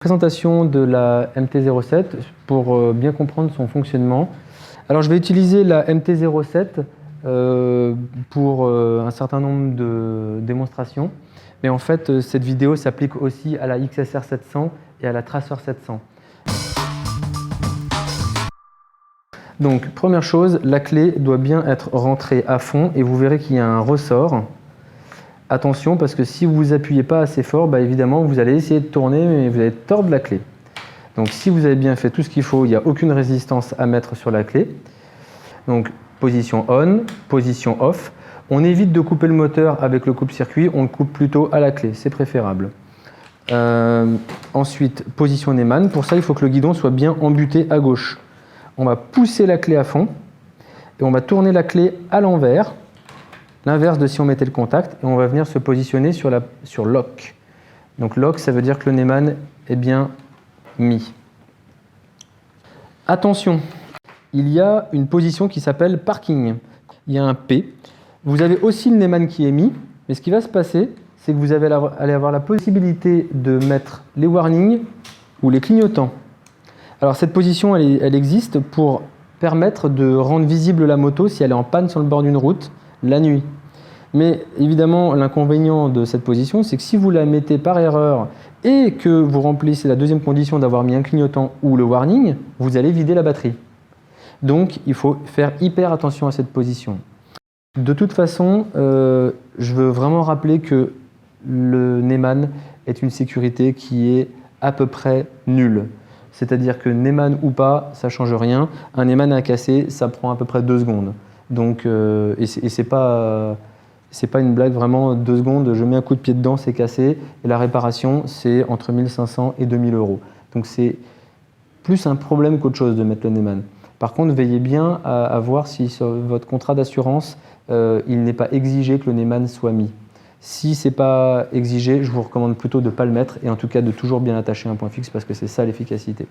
Présentation de la MT-07 pour bien comprendre son fonctionnement. Alors je vais utiliser la MT-07 pour un certain nombre de démonstrations, mais en fait cette vidéo s'applique aussi à la XSR 700 et à la Tracer 700. Donc première chose, la clé doit bien être rentrée à fond et vous verrez qu'il y a un ressort. Attention parce que si vous appuyez pas assez fort, évidemment vous allez essayer de tourner mais vous allez tordre la clé. Donc si vous avez bien fait tout ce qu'il faut, il n'y a aucune résistance à mettre sur la clé. Donc position on, position off. On évite de couper le moteur avec le coupe-circuit, on le coupe plutôt à la clé, c'est préférable. Ensuite, position Neumann. Pour ça, il faut que le guidon soit bien embuté à gauche. On va pousser la clé à fond et on va tourner la clé à l'envers. L'inverse de si on mettait le contact, et on va venir se positionner sur lock. Donc lock, ça veut dire que le Neumann est bien mis. Attention, il y a une position qui s'appelle parking. Il y a un P. Vous avez aussi le Neumann qui est mis, mais ce qui va se passer, c'est que vous allez avoir la possibilité de mettre les warnings ou les clignotants. Alors cette position, elle existe pour permettre de rendre visible la moto si elle est en panne sur le bord d'une route la nuit. Mais évidemment, l'inconvénient de cette position, c'est que si vous la mettez par erreur et que vous remplissez la deuxième condition d'avoir mis un clignotant ou le warning, vous allez vider la batterie. Donc, il faut faire hyper attention à cette position. De toute façon, je veux vraiment rappeler que le Neumann est une sécurité qui est à peu près nulle. C'est-à-dire que Neumann ou pas, ça ne change rien. Un Neumann à casser, ça prend à peu près 2 secondes. Donc, et c'est pas une blague, vraiment 2 secondes, je mets un coup de pied dedans, c'est cassé. Et la réparation, c'est entre 1500 et 2000 €. Donc c'est plus un problème qu'autre chose de mettre le Neumann. Par contre, veillez bien à voir si sur votre contrat d'assurance, il n'est pas exigé que le Neumann soit mis. Si ce n'est pas exigé, je vous recommande plutôt de ne pas le mettre et en tout cas de toujours bien attacher un point fixe parce que c'est ça l'efficacité.